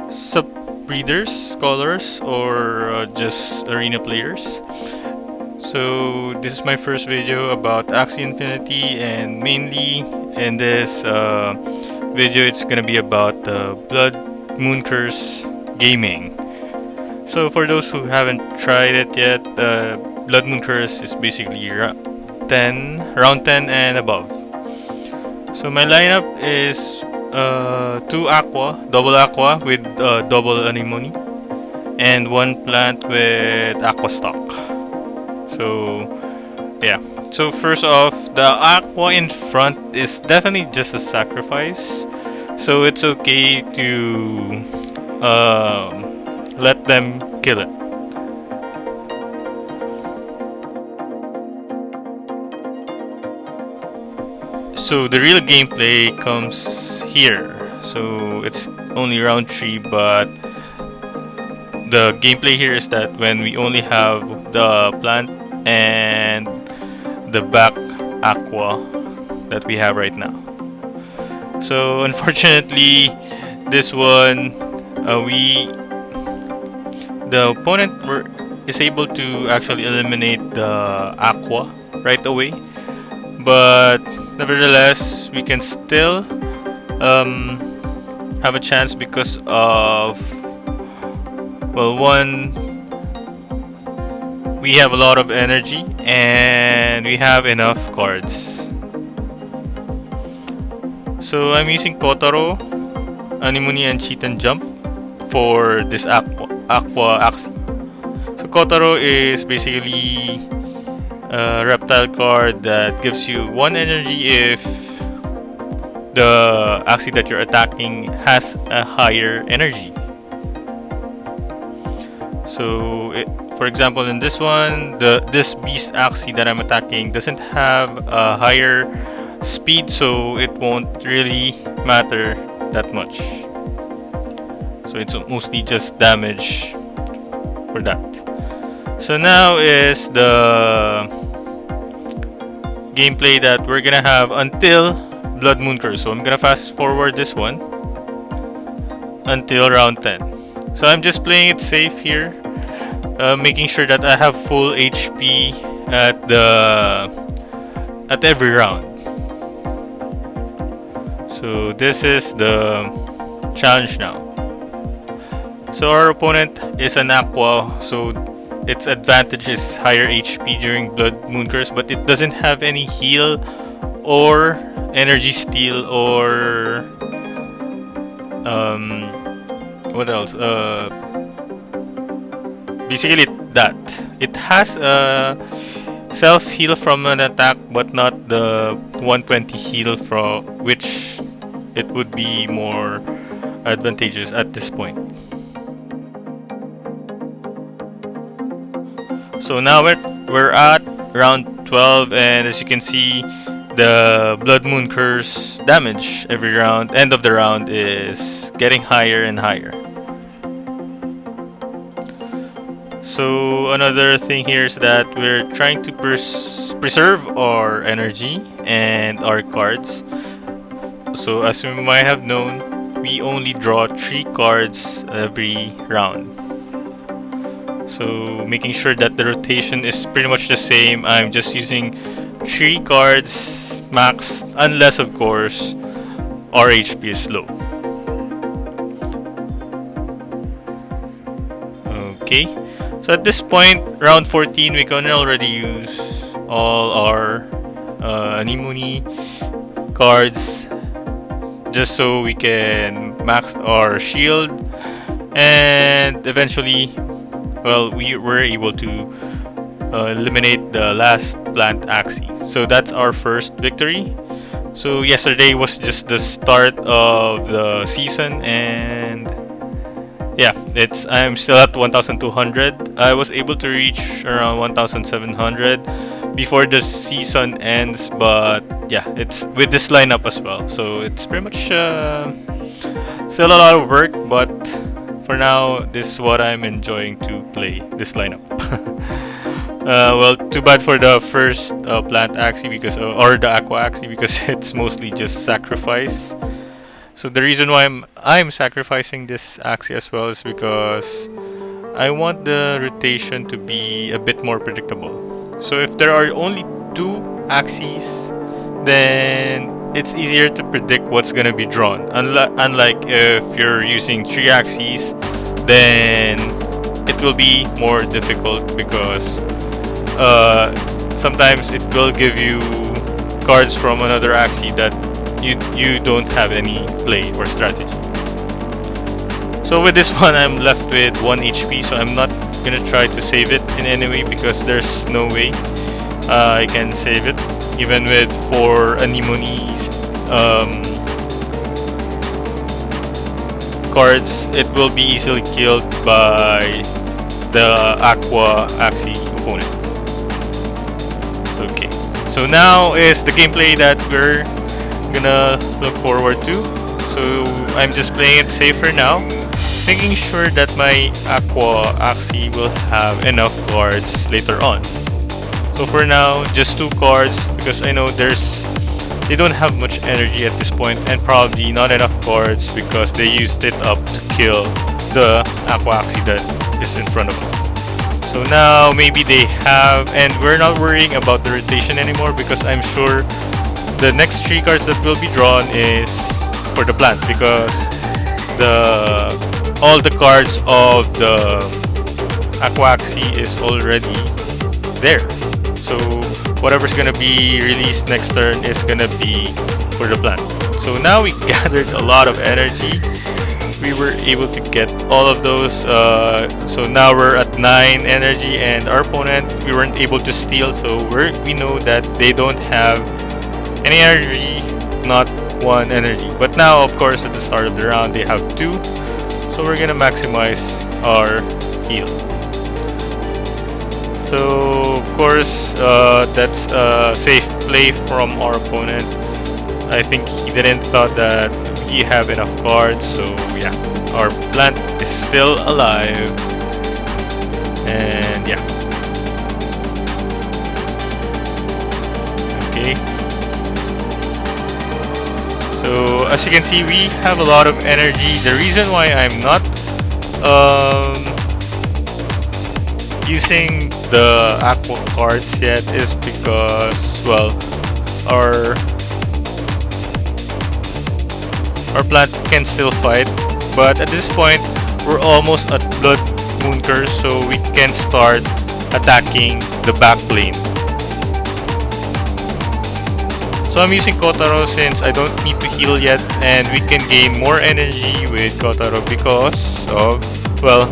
Sup readers, scholars, or just arena players. So this is my first video about Axie Infinity, and mainly in this video it's gonna be about the Bloodmoon Curse gaming. So for those who haven't tried it yet, Bloodmoon Curse is basically round 10 and above. So my lineup is 2 aqua, double aqua with double anemone, and 1 plant with aqua stock. So yeah. So first off, the aqua in front is definitely just a sacrifice. So it's okay to let them kill it. So the real gameplay comes here. So it's only round 3, but the gameplay here is that when we only have the plant and the back aqua that we have right now. So unfortunately, this one the opponent is able to actually eliminate the aqua right away, but nevertheless we can still have a chance because of, well, one, we have a lot of energy and we have enough cards. So I'm using Kotaro, Anemone, and Cheat and Jump for this aqua Axie. So Kotaro is basically a reptile card that gives you 1 energy if the Axie that you're attacking has a higher energy. So for example, in this one, this beast Axie that I'm attacking doesn't have a higher speed, so it won't really matter that much. So it's mostly just damage for that. So now is the gameplay that we're gonna have until Bloodmoon Curse. So I'm gonna fast forward this one until round 10. So I'm just playing it safe here, making sure that I have full HP at every round. So this is the challenge now. So our opponent is an aqua, so its advantage is higher HP during Bloodmoon Curse, but it doesn't have any heal or energy steal or what else? Basically that. It has a self heal from an attack, but not the 120 heal, from which it would be more advantageous at this point. So now we're at round 12, and as you can see, the Bloodmoon Curse damage every round, end of the round, is getting higher and higher. So another thing here is that we're trying to preserve our energy and our cards. So as you might have known, we only draw 3 cards every round. So making sure that the rotation is pretty much the same, I'm just using 3 cards max, unless of course our HP is low. Okay, so at this point, round 14, we can already use all our anemone cards just so we can max our shield, and eventually, well, we were able to eliminate the last plant Axie. So that's our first victory. So yesterday was just the start of the season, and yeah, I'm still at 1,200. I was able to reach around 1,700 before the season ends, but yeah, it's with this lineup as well. So it's pretty much still a lot of work, but for now, this is what I'm enjoying to play, this lineup. Well, too bad for the first plant Axie, because or the aqua Axie, because it's mostly just sacrifice. So the reason why I'm sacrificing this Axie as well is because I want the rotation to be a bit more predictable. So if there are only 2 axes, then it's easier to predict what's gonna be drawn. Unlike if you're using 3 axes, then it will be more difficult because sometimes it will give you cards from another axis that you don't have any play or strategy. So with this one, I'm left with 1 HP, so I'm not gonna try to save it in any way because there's no way I can save it. Even with 4 anemones cards, it will be easily killed by the Aqua Axie opponent. Okay, so now is the gameplay that we're gonna look forward to. So I'm just playing it safe for now, making sure that my Aqua Axie will have enough cards later on. So for now, just 2 cards because I know they don't have much energy at this point and probably not enough cards because they used it up to kill the Aqua Axie that is in front of us. So now maybe they have, and we're not worrying about the rotation anymore because I'm sure the next 3 cards that will be drawn is for the plant because all the cards of the Aqua Axie is already there. So whatever's gonna be released next turn is gonna be for the plant. So now we gathered a lot of energy. We were able to get all of those. So now we're at 9 energy, and our opponent, we weren't able to steal. So we know that they don't have any energy, not 1 energy. But now, of course, at the start of the round, they have 2. So we're gonna maximize our heal. So of course, that's a safe play from our opponent. I think he didn't thought that we have enough cards. So yeah, our plant is still alive, and yeah. Okay. So as you can see, we have a lot of energy. The reason why I'm not using the Aqua cards yet is because, well, our plant can still fight, but at this point we're almost at Bloodmoon Curse, so we can start attacking the back lane. So I'm using Kotaro since I don't need to heal yet, and we can gain more energy with Kotaro because of, well,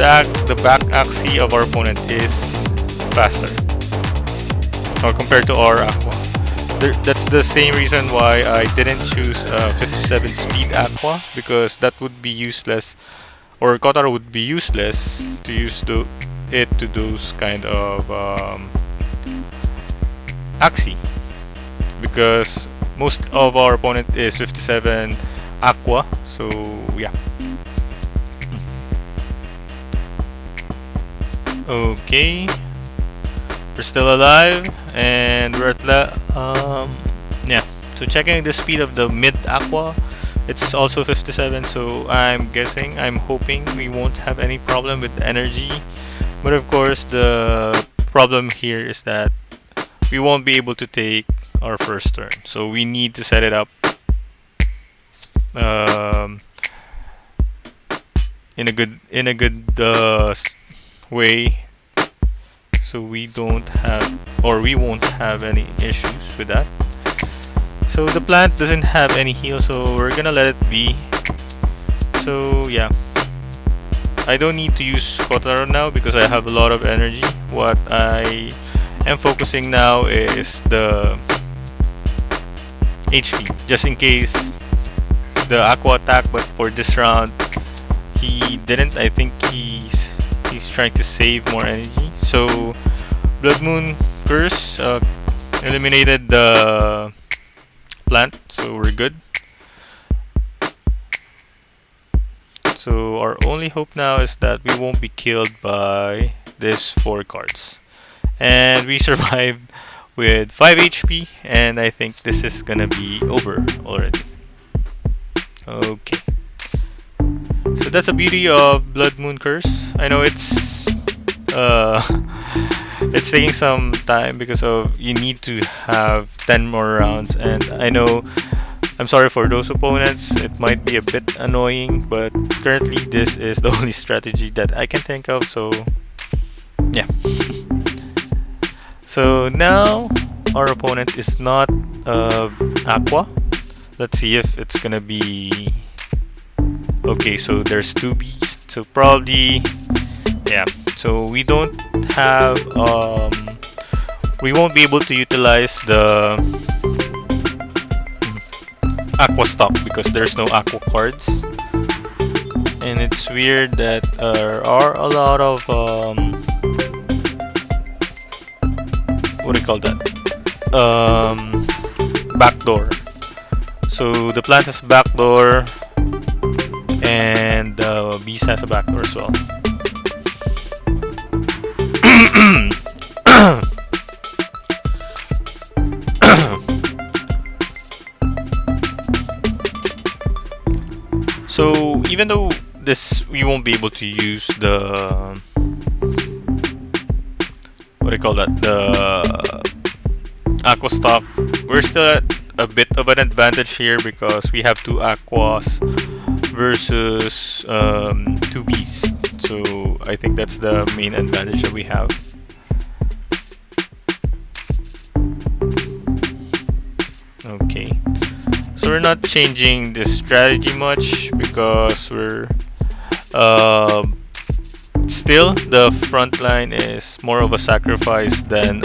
the back axis of our opponent is faster compared to our Aqua. That's the same reason why I didn't choose 57 speed Aqua, because that would be useless, or Kotaro would be useless to use it to those kind of Axie, because most of our opponent is 57 Aqua. So yeah. Okay, we're still alive, and we're at yeah. So checking the speed of the mid Aqua, it's also 57. So I'm hoping we won't have any problem with energy. But of course, the problem here is that we won't be able to take our first turn. So we need to set it up in a good way, so we won't have any issues with that. So the plant doesn't have any heal, so we're gonna let it be. So yeah, I don't need to use Kotaro now because I have a lot of energy. What I am focusing now is the HP, just in case the Aqua attack. But for this round, he didn't. I think he's trying to save more energy. So Bloodmoon Curse eliminated the plant, so we're good. So our only hope now is that we won't be killed by these 4 cards, and we survived with 5 HP, and I think this is gonna be over already. Okay. So that's the beauty of Bloodmoon Curse. I know it's it's taking some time because of you need to have 10 more rounds, and I know I'm sorry for those opponents, it might be a bit annoying, but currently this is the only strategy that I can think of, so yeah. So now our opponent is not Aqua. Let's see if it's gonna be okay. So there's two beasts, so probably yeah. So we don't have we won't be able to utilize the Aqua stock because there's no Aqua cards, and it's weird that there are a lot of what do you call that? Backdoor. So the plant has backdoor, and the beast has a backdoor as well. So even though this we won't be able to use the what do you call that, the Aqua stock, we're still at a bit of an advantage here because we have two Aquas versus two beasts. So I think that's the main advantage that we have. Okay, so we're not changing this strategy much because we're still the front line is more of a sacrifice than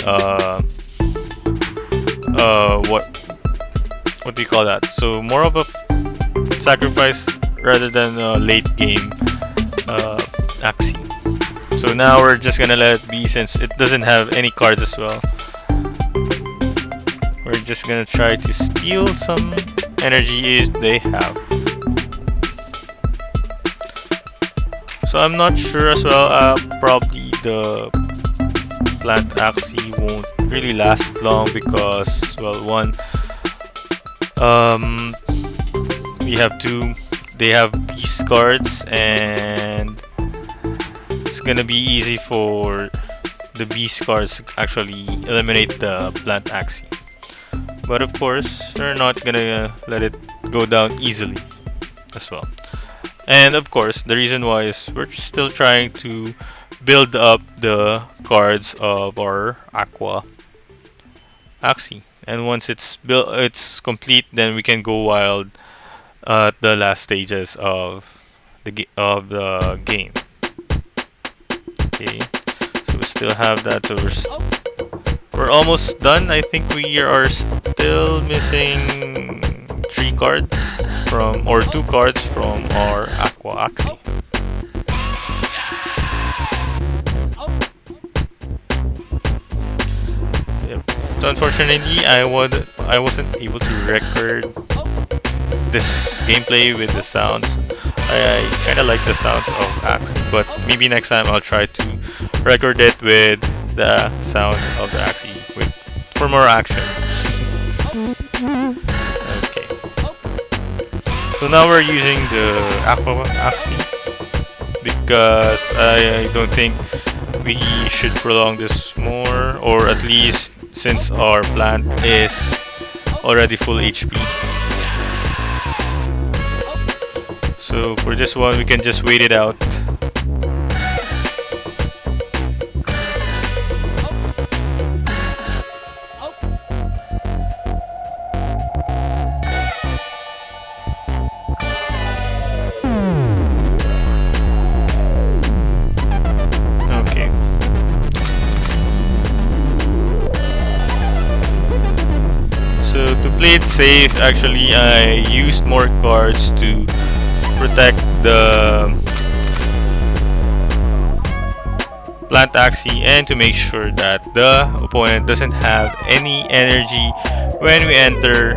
what do you call that? So more of a sacrifice rather than a late game Axie. So now we're just gonna let it be since it doesn't have any cards as well. We're just gonna try to steal some energy if they have. So I'm not sure as well, probably the plant Axie won't really last long because, well, one, we have two, they have beast cards, and it's gonna be easy for the beast cards to actually eliminate the plant Axie. But of course, we're not gonna let it go down easily as well. And of course, the reason why is we're still trying to build up the cards of our Aqua Axie. And once it's built, it's complete, then we can go wild at the last stages of the game. Okay, so we still have that. So we're almost done. I think we are still missing 3 cards from, or 2 cards from our Aqua Axie. Yep. So unfortunately, I wasn't able to record this gameplay with the sounds. I kind of like the sounds of Axie, but maybe next time I'll try to record it with the sound of the Axie for more action. Okay. So now we're using the Aqua Axie because I don't think we should prolong this more, or at least since our plant is already full HP. So for this one, we can just wait it out. Play it safe, actually I used more cards to protect the plant Axie and to make sure that the opponent doesn't have any energy when we enter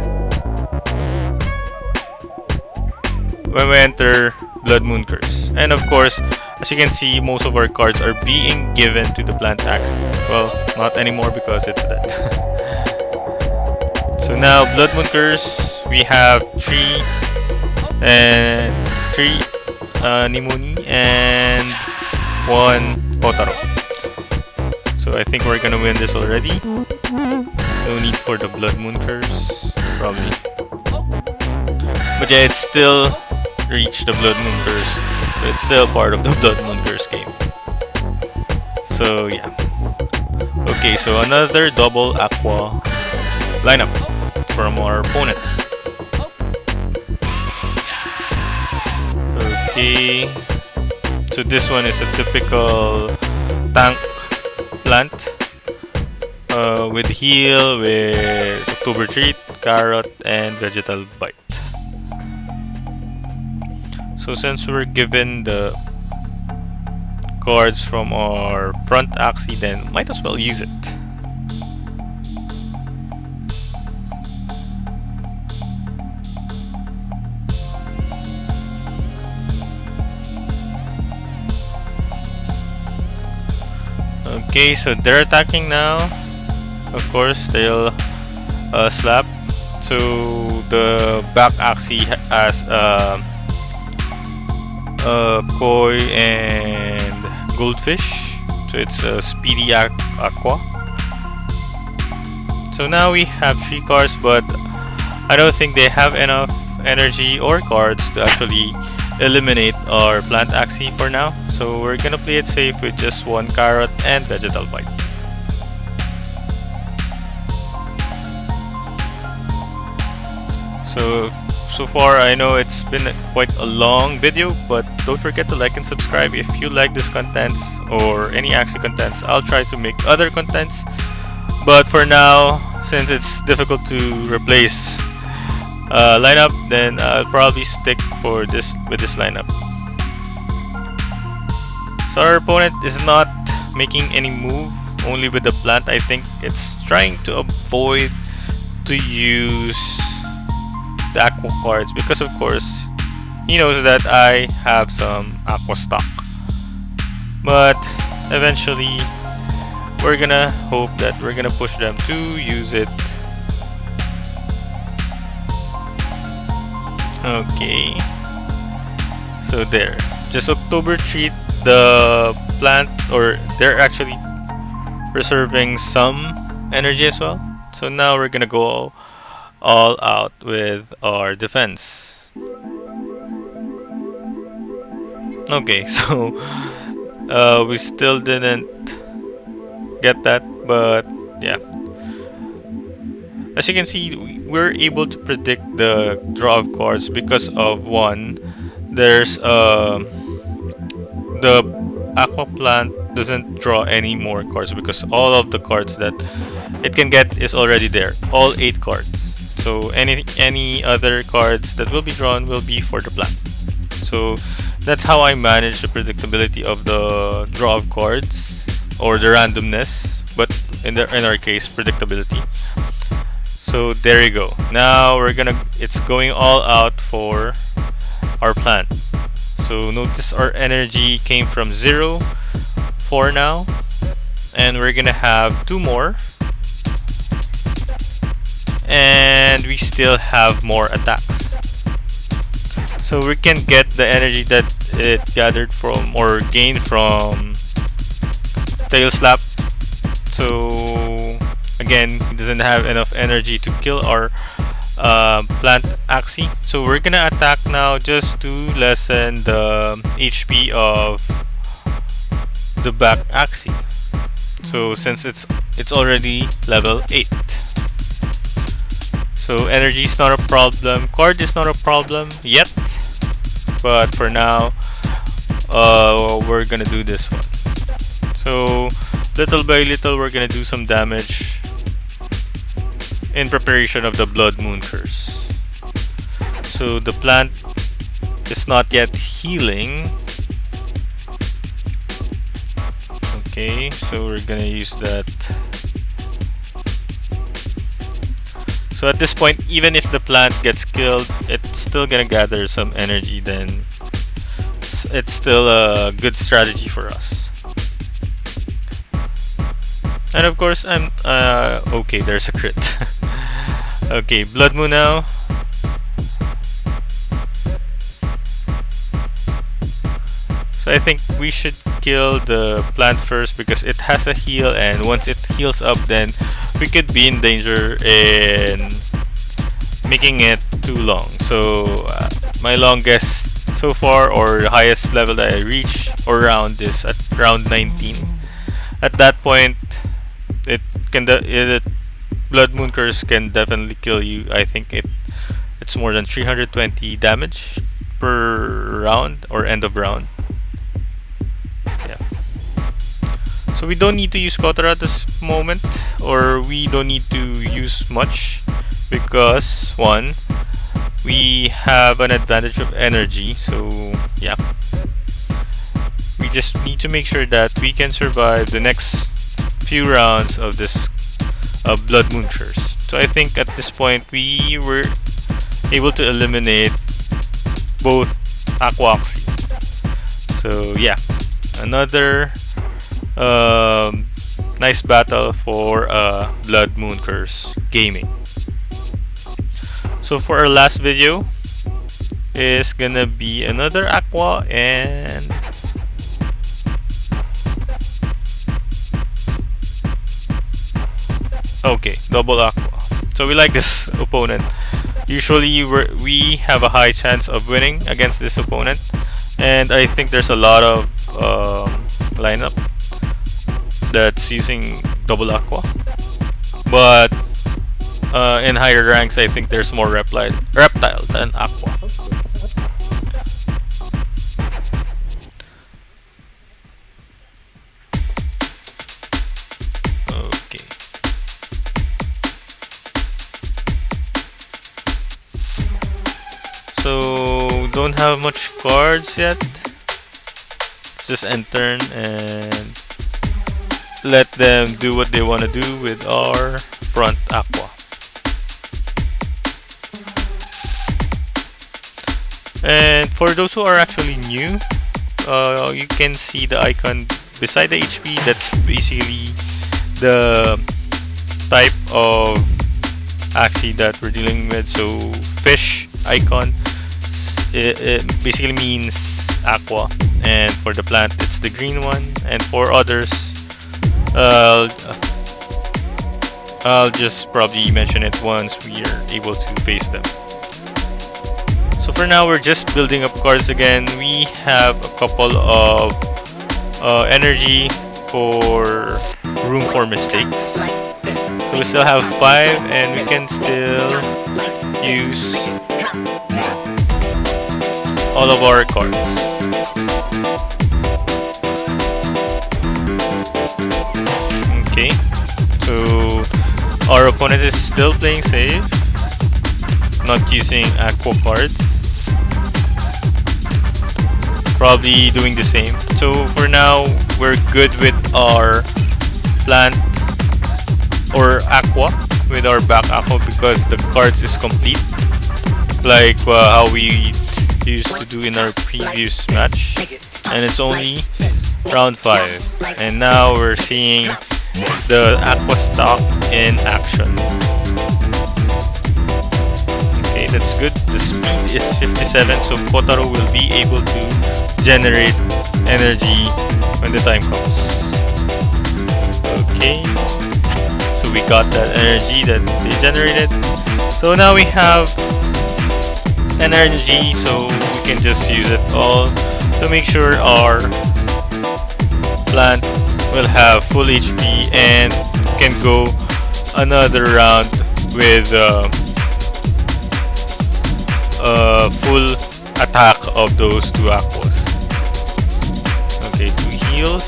Bloodmoon Curse. And of course, as you can see, most of our cards are being given to the plant Axie. Well, not anymore because it's dead. So now Bloodmoon Curse, we have 3 and 3 Nimoni, and 1 Kotaro. So I think we're gonna win this already. No need for the Bloodmoon Curse, probably. But yeah, it's still reached the Bloodmoon Curse. So it's still part of the Bloodmoon Curse game. So yeah. Okay, so another double Aqua lineup from our opponent. Okay, so this one is a typical tank plant with heal, with October Treat, Carrot, and Vegetal Bite. So since we're given the cards from our front Axie, then might as well use it. Okay, so they're attacking now. Of course, they'll slap. So the back Axie has Koi and Goldfish. So it's a speedy Aqua. So now we have 3 cards, but I don't think they have enough energy or cards to actually eliminate our plant Axie for now. So we're gonna play it safe with just 1 Carrot and Vegetal Bite. So far I know it's been quite a long video, but don't forget to like and subscribe if you like this contents or any Axie contents. I'll try to make other contents, but for now, since it's difficult to replace lineup, then I'll probably stick with this lineup. So our opponent is not making any move, only with the plant. I think it's trying to avoid to use the Aqua cards because of course he knows that I have some Aqua stock. But eventually we're gonna hope that we're gonna push them to use it. Okay, so there, just October Treat the plant, or they're actually preserving some energy as well. So now we're gonna go all out with our defense. Okay, so we still didn't get that, but yeah. As you can see, we're able to predict the draw of cards because of one, there's the Aqua plant doesn't draw any more cards because all of the cards that it can get is already there, all 8 cards. So any other cards that will be drawn will be for the plant. So that's how I manage the predictability of the draw of cards, or the randomness, but in our case, predictability. So there you go. Now it's going all out for our plant. So notice our energy came from 0 for now, and we're gonna have 2 more, and we still have more attacks. So we can get the energy that it gathered from or gained from Tail Slap. So again, he doesn't have enough energy to kill our plant Axie. So we're gonna attack now just to lessen the HP of the back Axie. So since it's already level 8. So energy is not a problem, card is not a problem yet, but for now we're gonna do this one. So little by little we're gonna do some damage in preparation of the Bloodmoon Curse. So the plant is not yet healing. Okay, so we're gonna use that. So at this point, even if the plant gets killed, it's still gonna gather some energy, then it's still a good strategy for us. And of course, I'm okay, there's a crit. Okay, Blood Moon now. So I think we should kill the plant first because it has a heal, and once it heals up, then we could be in danger in making it too long. So my longest so far, or the highest level that I reach or round, is at round 19. At that point, it can Bloodmoon Curse can definitely kill you. I think it's more than 320 damage per round or end of round. Yeah. So we don't need to use Kotara at this moment, or we don't need to use much, because one, we have an advantage of energy. So yeah, we just need to make sure that we can survive the next few rounds of this Bloodmoon Curse. So I think at this point we were able to eliminate both Axie. So yeah, another nice battle for Bloodmoon Curse gaming. So for our last video is gonna be another Aqua, and okay, double Aqua. So we like this opponent. Usually we have a high chance of winning against this opponent, and I think there's a lot of lineup that's using double Aqua, but in higher ranks I think there's more reptile than Aqua. Okay. So don't have much cards yet. Let's just end turn and let them do what they want to do with our front Aqua. And for those who are actually new, you can see the icon beside the HP. That's basically the type of Axie that we're dealing with. So fish icon, it basically means Aqua, and for the plant it's the green one, and for others I'll just probably mention it once we are able to face them. So for now we're just building up cards again. We have a couple of energy for room for mistakes. So we still have 5, and we can still use all of our cards. Okay, so our opponent is still playing safe, not using Aqua cards. Probably doing the same. So for now we're good with our plant or Aqua, with our back Aqua, because the cards is complete, like how we used to do in our previous match, and it's only round 5, and now we're seeing the Aqua stock in action. Okay, that's good. The speed is 57, so Kotaro will be able to generate energy when the time comes. Okay, so we got that energy that they generated. So now we have energy, so we can just use it all to make sure our plant will have full HP and can go another round with full attack of those 2 Aquas. Okay, 2 heals.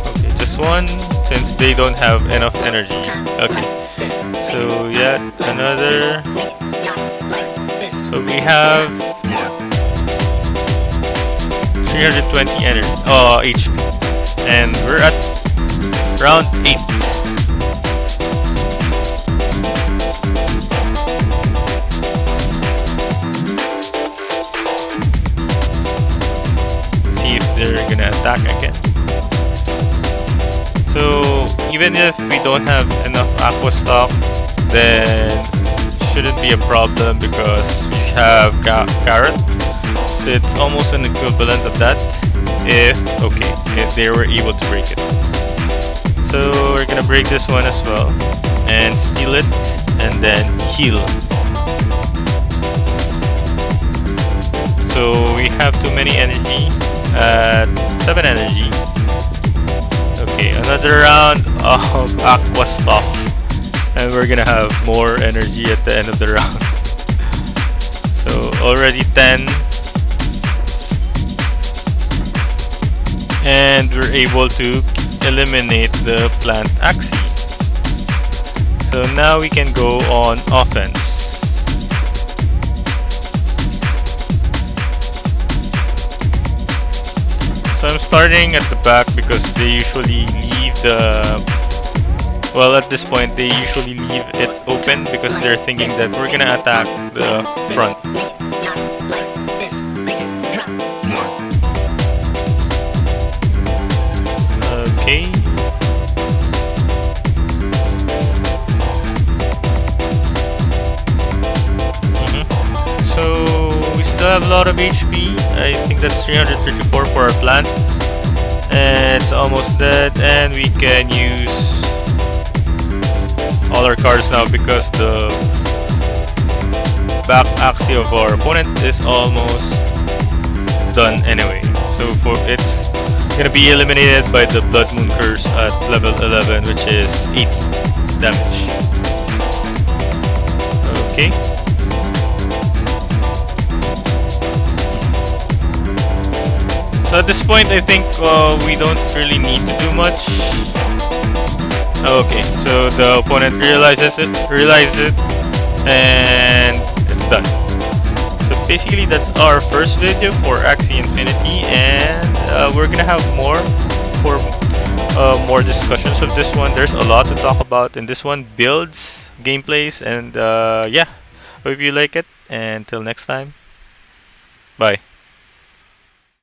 Okay, just 1, since they don't have enough energy. Okay, so yet another. So we have 320 HP, and we're at round 8. See if they're gonna attack again. So even if we don't have enough Aqua stock, then shouldn't be a problem because we have Carrot. So it's almost an equivalent of that if they were able to break it. So we're gonna break this one as well and steal it and then heal. So we have too many energy at 7 energy. Okay, another round of Aqua Stock, and we're gonna have more energy at the end of the round. So already 10, and we're able to eliminate the plant Axie. So now we can go on offense. So I'm starting at the back because they usually leave at this point they usually leave it open because they're thinking that we're gonna attack the front. Okay. So we still have a lot of HP. I think that's 334 for our plant. And it's almost dead, and we can use all our cards now because the back Axie of our opponent is almost done anyway. So it's gonna be eliminated by the Bloodmoon Curse at level 11, which is 80 damage. Okay. So at this point, I think we don't really need to do much. Okay, so the opponent realizes it, and it's done. So basically, that's our first video for Axie Infinity, and we're gonna have more discussions of this one. There's a lot to talk about in this one: builds, gameplays, and yeah. Hope you like it. And until next time, bye.